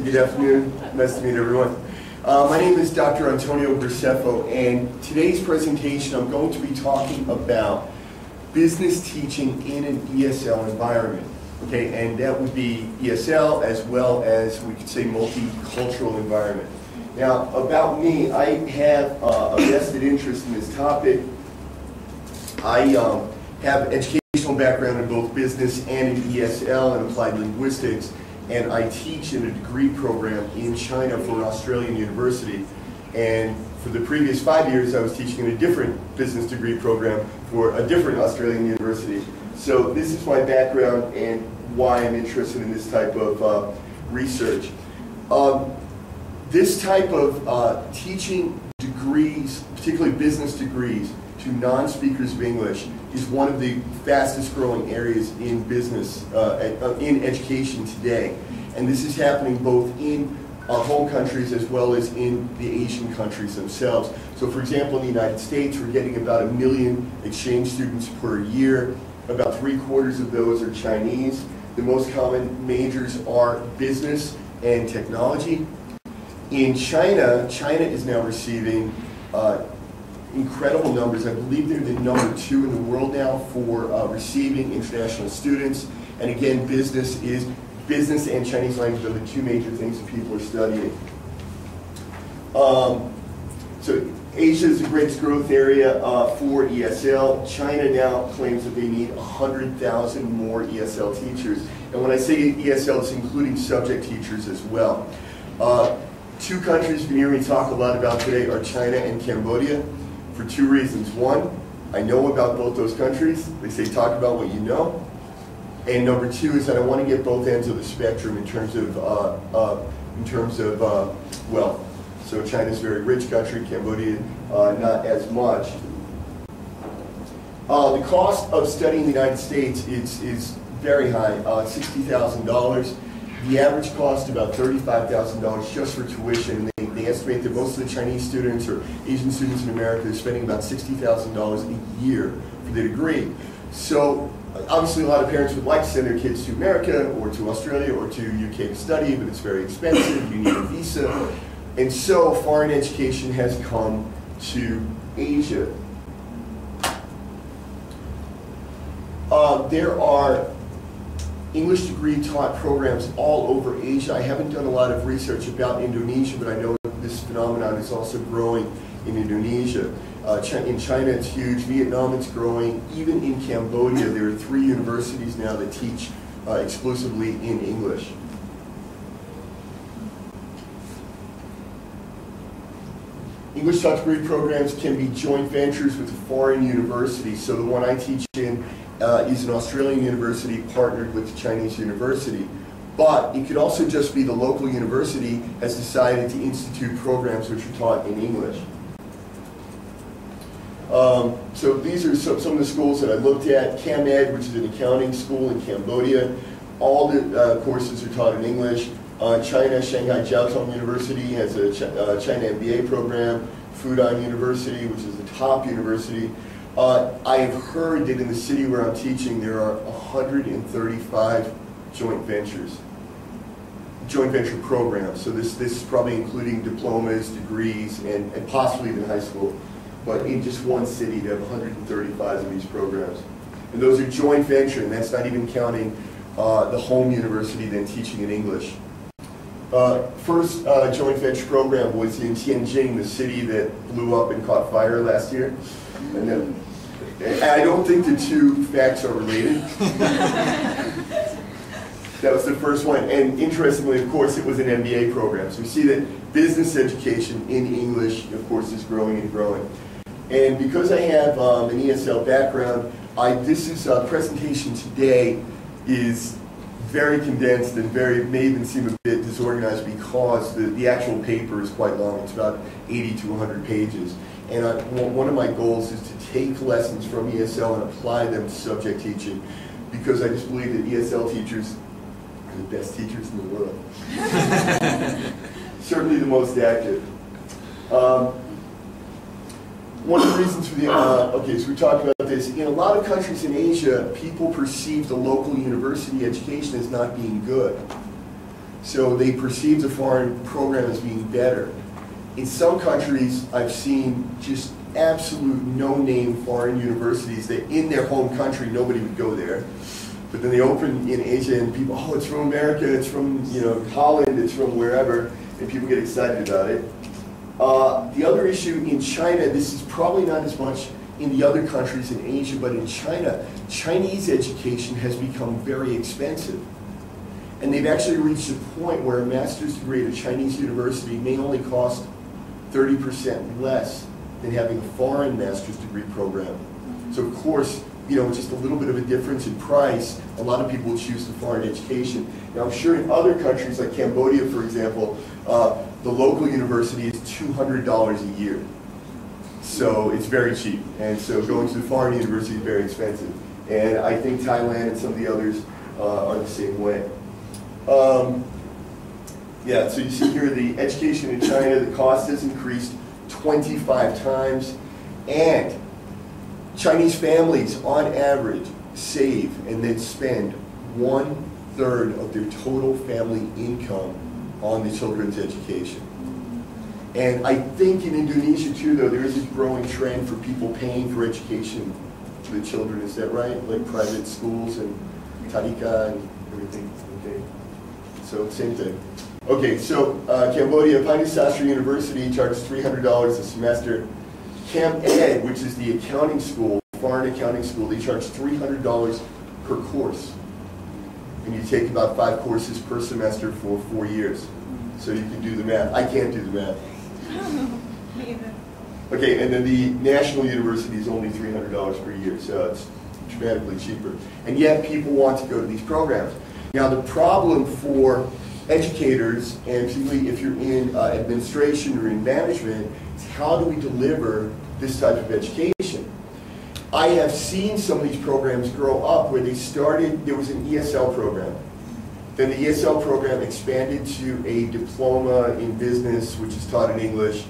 Good afternoon. Nice to meet everyone. My name is Dr. Antonio Graceffo, and today's presentation I'm going to be talking about business teaching in an ESL environment. Okay, and that would be ESL as well as, we could say, multicultural environment. Now, about me, I have a vested interest in this topic. I have educational background in both business and in ESL and applied linguistics, and I teach in a degree program in China for an Australian university. And for the previous 5 years, I was teaching in a different business degree program for a different Australian university. So this is my background and why I'm interested in this type of research. This type of teaching degrees, particularly business degrees, to non-speakers of English is one of the fastest growing areas in business, in education today. And this is happening both in our home countries as well as in the Asian countries themselves. So for example, in the United States, we're getting about 1 million exchange students per year. About 3/4 of those are Chinese. The most common majors are business and technology. In China, China is now receiving incredible numbers. I believe they're the number 2 in the world now for receiving international students. And again, business and Chinese language are the 2 major things that people are studying. So Asia is the greatest growth area for ESL. China now claims that they need 100,000 more ESL teachers. And when I say ESL, it's including subject teachers as well. 2 countries you can hear me talk a lot about today are China and Cambodia for 2 reasons. One, I know about both those countries. They say talk about what you know. And number 2 is that I want to get both ends of the spectrum in terms of wealth. So China's a very rich country, Cambodia not as much. The cost of studying in the United States is very high, $60,000. The average cost about $35,000 just for tuition. They estimate that most of the Chinese students or Asian students in America are spending about $60,000 a year for their degree. So obviously a lot of parents would like to send their kids to America or to Australia or to UK to study, but it's very expensive, you need a visa. And so foreign education has come to Asia. There are English degree taught programs all over Asia. I haven't done a lot of research about Indonesia, but I know this phenomenon is also growing in Indonesia. In China it's huge, Vietnam it's growing, even in Cambodia there are 3 universities now that teach exclusively in English. English taught degree programs can be joint ventures with a foreign university. So the one I teach in is an Australian university partnered with a Chinese university. But it could also just be the local university has decided to institute programs which are taught in English. So these are some of the schools that I looked at. CamEd, which is an accounting school in Cambodia. All the courses are taught in English. China, Shanghai Jiao Tong University has a China MBA program. Fudan University, which is the top university. I have heard that in the city where I'm teaching there are 135 joint venture programs. So this is probably including diplomas, degrees, and possibly even high school. But in just one city, they have 135 of these programs. And those are joint venture, and that's not even counting the home university then teaching in English. First joint venture program was in Tianjin, the city that blew up and caught fire last year. And I don't think the 2 facts are related. That was the first one. And interestingly, of course, it was an MBA program. So we see that business education in English, of course, is growing and growing. And because I have an ESL background, this presentation today is very condensed and may even seem a bit disorganized because the actual paper is quite long. It's about 80 to 100 pages. And one of my goals is to take lessons from ESL and apply them to subject teaching, because I just believe that ESL teachers are the best teachers in the world. Certainly the most active. One of the reasons for the, okay, so we talked about this. In a lot of countries in Asia, people perceive the local university education as not being good. So they perceive the foreign program as being better. In some countries, I've seen just absolute no-name foreign universities that in their home country, nobody would go there. But then they open in Asia and people, oh, it's from America, it's from Holland, it's from wherever, and people get excited about it. The other issue in China, this is probably not as much in the other countries in Asia, but in China, Chinese education has become very expensive. And they've actually reached a point where a master's degree at a Chinese university may only cost 30% less than having a foreign master's degree program. So of course, just a little bit of a difference in price, a lot of people choose the foreign education. Now I'm sure in other countries like Cambodia, for example, the local university is $200 a year. So it's very cheap. And so going to the foreign university is very expensive. And I think Thailand and some of the others are the same way. Yeah, so you see here the education in China, the cost has increased 25 times. And Chinese families, on average, save and then spend 1/3 of their total family income on the children's education. And I think in Indonesia too, though, there is a growing trend for people paying for education for the children. Is that right? Like private schools and tadika and everything. Okay. So same thing. Okay, so Cambodia, Pandit Sastra University charges $300 a semester. Cam Ed, which is the accounting school, foreign accounting school, they charge $300 per course. And you take about 5 courses per semester for 4 years. So you can do the math. I can't do the math. Me either. Okay, and then the national university is only $300 per year, so it's dramatically cheaper. And yet people want to go to these programs. Now the problem for educators, and particularly if you're in administration or in management, is how do we deliver this type of education? I have seen some of these programs grow up where they started, there was an ESL program. Then the ESL program expanded to a diploma in business, which is taught in English.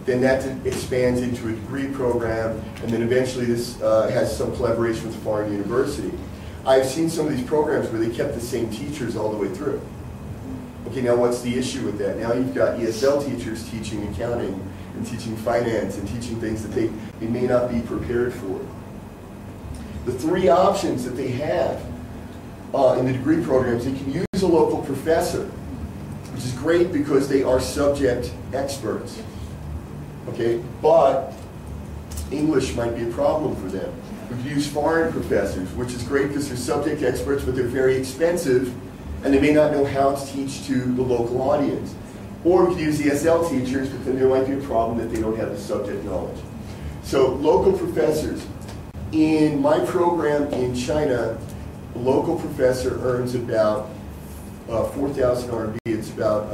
Then that expands into a degree program, and then eventually this has some collaboration with a foreign university. I've seen some of these programs where they kept the same teachers all the way through. Okay, now what's the issue with that? Now you've got ESL teachers teaching accounting and teaching finance and teaching things that they may not be prepared for. The 3 options that they have in the degree programs, they can use a local professor, which is great because they are subject experts. Okay, but English might be a problem for them. We could use foreign professors, which is great because they're subject experts, but they're very expensive, and they may not know how to teach to the local audience. Or we could use ESL teachers, but then there might be a problem that they don't have the subject knowledge. So local professors. In my program in China, a local professor earns about 4,000 RMB. It's about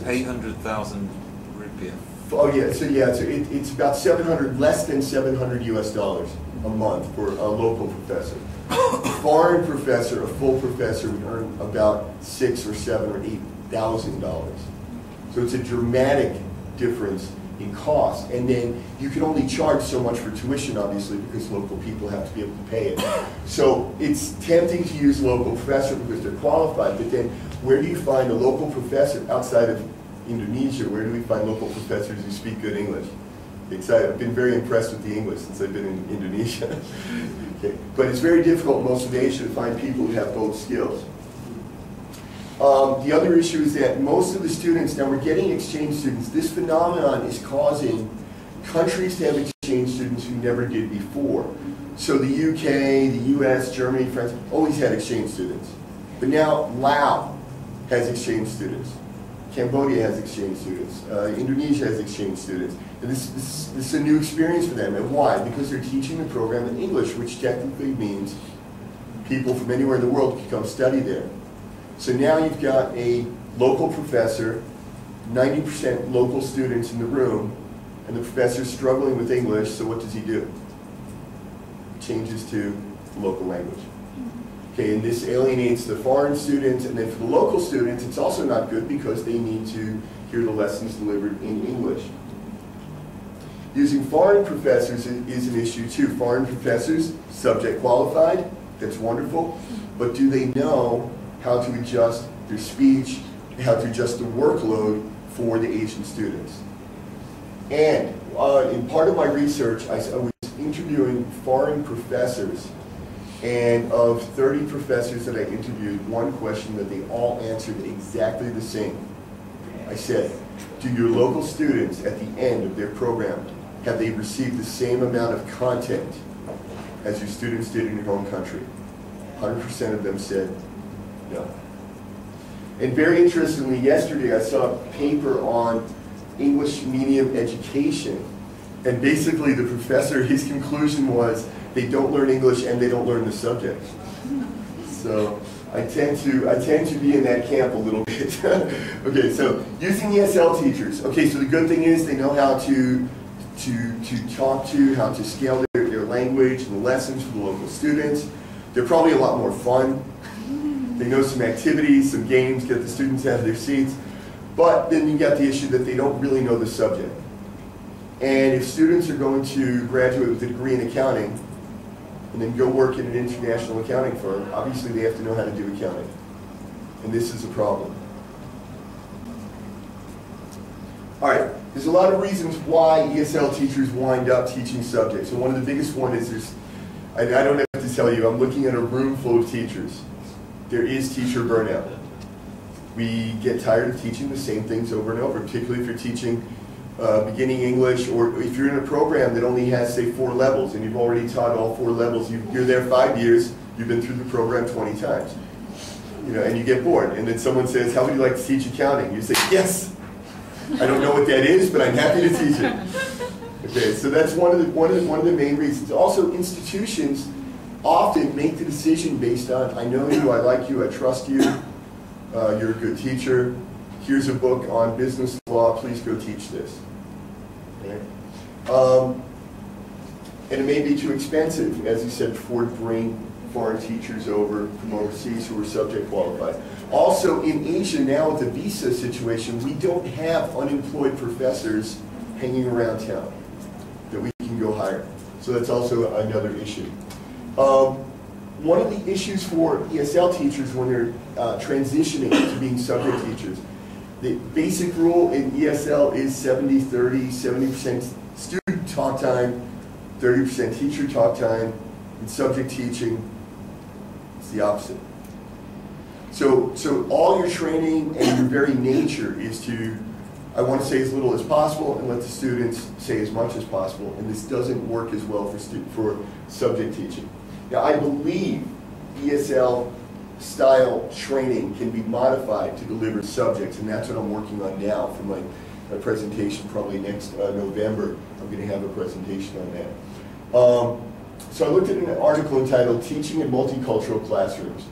800,000 rupiah. Oh yeah, so it's about 700, less than $700 US a month for a local professor. A foreign professor, a full professor, would earn about $6,000 or $7,000 or $8,000. So it's a dramatic difference in cost. And then you can only charge so much for tuition, obviously, because local people have to be able to pay it. So it's tempting to use local professor because they're qualified, but then where do you find a local professor outside of Indonesia? Where do we find local professors who speak good English? I've been very impressed with the English since I've been in Indonesia. Okay. But it's very difficult in most of Asia to find people who have both skills. The other issue is that most of the students, now we're getting exchange students, this phenomenon is causing countries to have exchange students who never did before. So the UK, the US, Germany, France, always had exchange students. But now Laos has exchange students. Cambodia has exchange students. Indonesia has exchange students. And this is a new experience for them. And why? Because they're teaching the program in English, which technically means people from anywhere in the world can come study there. So now you've got a local professor, 90% local students in the room, and the professor's struggling with English, so what does he do? Changes to the local language. Okay, and this alienates the foreign students, and then for the local students, it's also not good because they need to hear the lessons delivered in English. Using foreign professors is an issue too. Foreign professors, subject qualified, that's wonderful, but do they know how to adjust their speech, how to adjust the workload for the Asian students? And in part of my research, I was interviewing foreign professors, and of 30 professors that I interviewed, one question that they all answered exactly the same. I said, do your local students at the end of their program, have they received the same amount of content as your students did in your home country? 100% of them said no. And very interestingly, yesterday I saw a paper on English medium education, and basically the professor, his conclusion was they don't learn English and they don't learn the subject. So I tend to be in that camp a little bit. Okay, so using ESL teachers. Okay, so the good thing is they know how to talk to, how to scale their language and the lessons for the local students. They're probably a lot more fun. They know some activities, some games, get the students out of their seats. But then you got the issue that they don't really know the subject. And if students are going to graduate with a degree in accounting and then go work in an international accounting firm, obviously they have to know how to do accounting. And this is a problem. All right, there's a lot of reasons why ESL teachers wind up teaching subjects. And one of the biggest ones is I don't have to tell you, I'm looking at a room full of teachers. There is teacher burnout. We get tired of teaching the same things over and over, particularly if you're teaching beginning English, or if you're in a program that only has, say, 4 levels, and you've already taught all 4 levels. You're there 5 years, you've been through the program 20 times. You know, and you get bored. And then someone says, how would you like to teach accounting? You say, yes! I don't know what that is, but I'm happy to teach it. Okay, so that's one of the main reasons. Also, institutions often make the decision based on, I know you, I like you, I trust you, you're a good teacher, here's a book on business law, please go teach this. Okay? And it may be too expensive, as you said before, to bring foreign teachers over from overseas who are subject qualified. Also, in Asia now with the visa situation, we don't have unemployed professors hanging around town that we can go hire. So that's also another issue. One of the issues for ESL teachers when they're transitioning to being subject teachers, the basic rule in ESL is 70-30, 70% student talk time, 30% teacher talk time. In subject teaching, it's the opposite. So all your training and your very nature is to, I want to say as little as possible and let the students say as much as possible, and this doesn't work as well for subject teaching. Now, I believe ESL style training can be modified to deliver subjects, and that's what I'm working on now for my presentation. Probably next November, I'm going to have a presentation on that. So I looked at an article entitled Teaching in Multicultural Classrooms.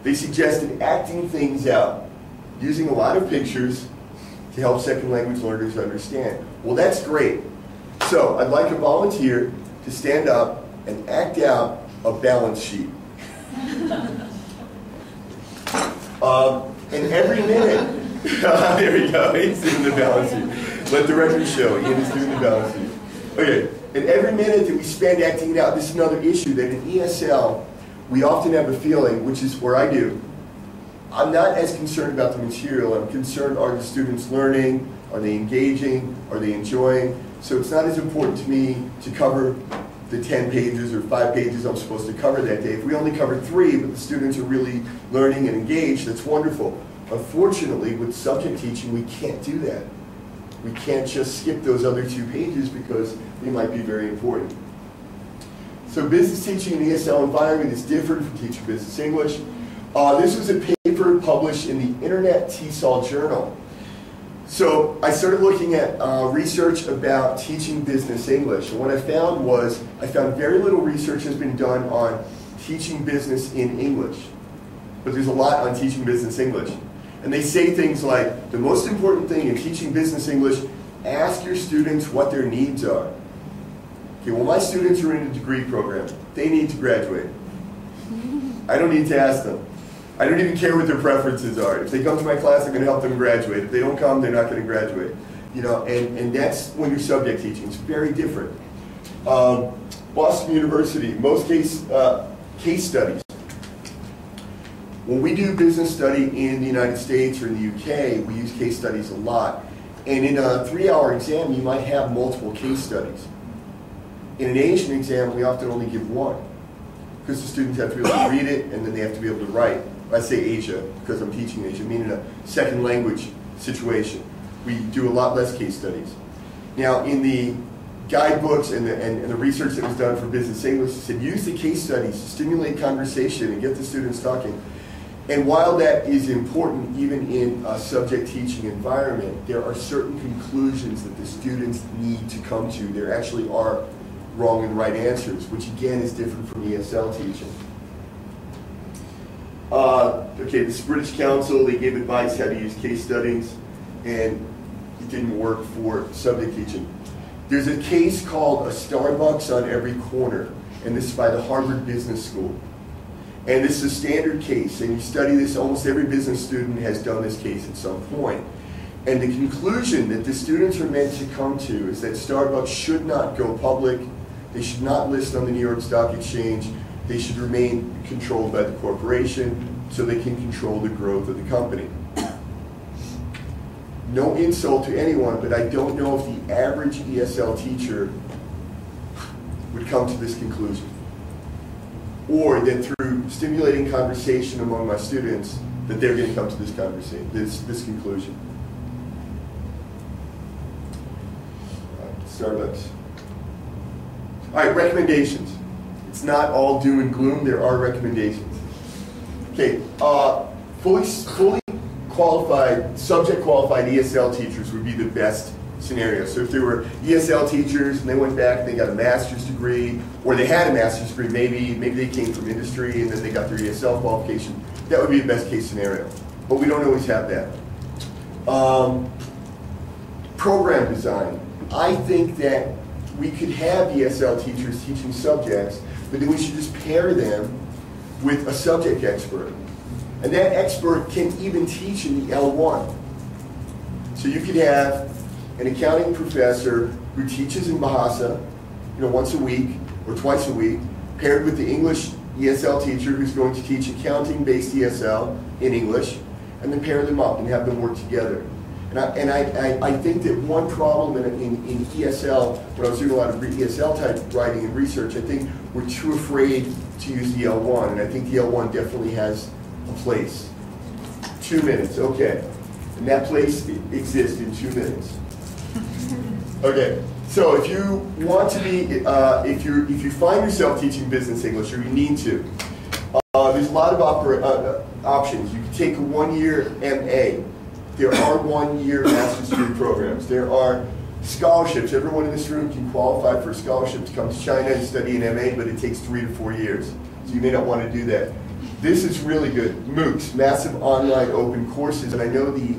They suggested acting things out, using a lot of pictures to help second language learners understand. Well, that's great. So I'd like a volunteer to stand up and act out a balance sheet. And every minute, there we go, he's doing the balance sheet. Let the record show, Ian is doing the balance sheet. Okay, and every minute that we spend acting it out, this is another issue that in ESL, we often have a feeling, which is where I do, I'm not as concerned about the material. I'm concerned, are the students learning? Are they engaging? Are they enjoying? So it's not as important to me to cover the 10 pages or 5 pages I'm supposed to cover that day. If we only cover 3, but the students are really learning and engaged, that's wonderful. Unfortunately, with subject teaching, we can't do that. We can't just skip those other 2 pages because they might be very important. So business teaching in the ESL environment is different from teaching business English. This was a paper published in the Internet TESOL Journal. So I started looking at research about teaching business English. And what I found was, I found very little research has been done on teaching business in English. But there's a lot on teaching business English. And they say things like, the most important thing in teaching business English, ask your students what their needs are. Okay, well, my students are in a degree program. They need to graduate. I don't need to ask them. I don't even care what their preferences are. If they come to my class, I'm going to help them graduate. If they don't come, they're not going to graduate. You know, and that's when you're subject teaching. It's very different. Boston University, most case studies When we do business study in the United States or in the UK, we use case studies a lot. And in a 3-hour exam, you might have multiple case studies. In an Asian exam, we often only give one, because the students have to be able to read it, and then they have to be able to write. I say Asia, because I'm teaching Asia, I mean in a second language situation. We do a lot less case studies. Now, in the guidebooks and the research that was done for business English, it said use the case studies to stimulate conversation and get the students talking. And while that is important, even in a subject teaching environment, there are certain conclusions that the students need to come to. There actually are wrong and right answers, which again is different from ESL teaching. Okay, this British Council, they gave advice how to use case studies, and it didn't work for subject teaching. There's a case called a Starbucks on every corner, and this is by the Harvard Business School. And this is a standard case, and you study this, almost every business student has done this case at some point. And the conclusion that the students are meant to come to is that Starbucks should not go public, they should not list on the New York Stock Exchange, they should remain controlled by the corporation so they can control the growth of the company. No insult to anyone, but I don't know if the average ESL teacher would come to this conclusion. Or that through stimulating conversation among my students, that they're going to come to this conversation, this conclusion. Starbucks. All right, recommendations. It's not all doom and gloom. There are recommendations. Okay, fully qualified, subject qualified ESL teachers would be the best scenario. So if there were ESL teachers and they went back and they got a master's degree, or they had a master's degree, maybe they came from industry and then they got their ESL qualification, that would be the best case scenario. But we don't always have that. Program design. I think that we could have ESL teachers teaching subjects, but then we should just pair them with a subject expert. And that expert can even teach in the L1. So you could have an accounting professor who teaches in Bahasa, once a week or twice a week, paired with the English ESL teacher who's going to teach accounting-based ESL in English, and then pair them up and have them work together. And I think that one problem in ESL, when I was doing a lot of ESL type writing and research, I think we're too afraid to use the L1, and I think the L1 definitely has a place. 2 minutes, okay. And that place exists in 2 minutes. Okay, so if you want to be, if you find yourself teaching business English, or you need to, there's a lot of options. You can take a 1-year MA. There are 1-year master's degree programs. There are scholarships. Everyone in this room can qualify for a scholarship to come to China and study an MA, but it takes 3 to 4 years. So you may not want to do that. This is really good. MOOCs, massive online open courses, and I know the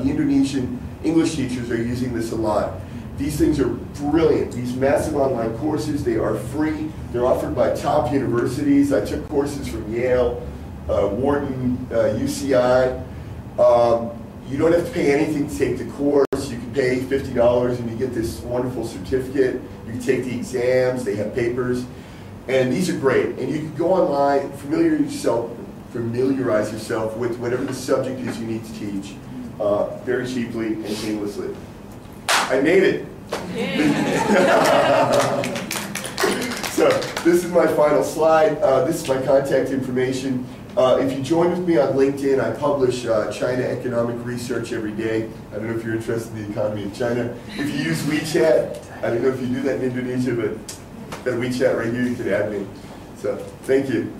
Indonesian English teachers are using this a lot. These things are brilliant. These massive online courses, they are free. They're offered by top universities. I took courses from Yale, Wharton, UCI. You don't have to pay anything to take the course. You can pay $50 and you get this wonderful certificate. You can take the exams, they have papers. And these are great. And you can go online, familiarize yourself with whatever the subject is you need to teach very cheaply and painlessly. I made it. So this is my final slide. This is my contact information. If you join with me on LinkedIn, I publish China economic research every day. I don't know if you're interested in the economy of China. If you use WeChat, I don't know if you do that in Indonesia, but that WeChat right here, you can add me. So thank you.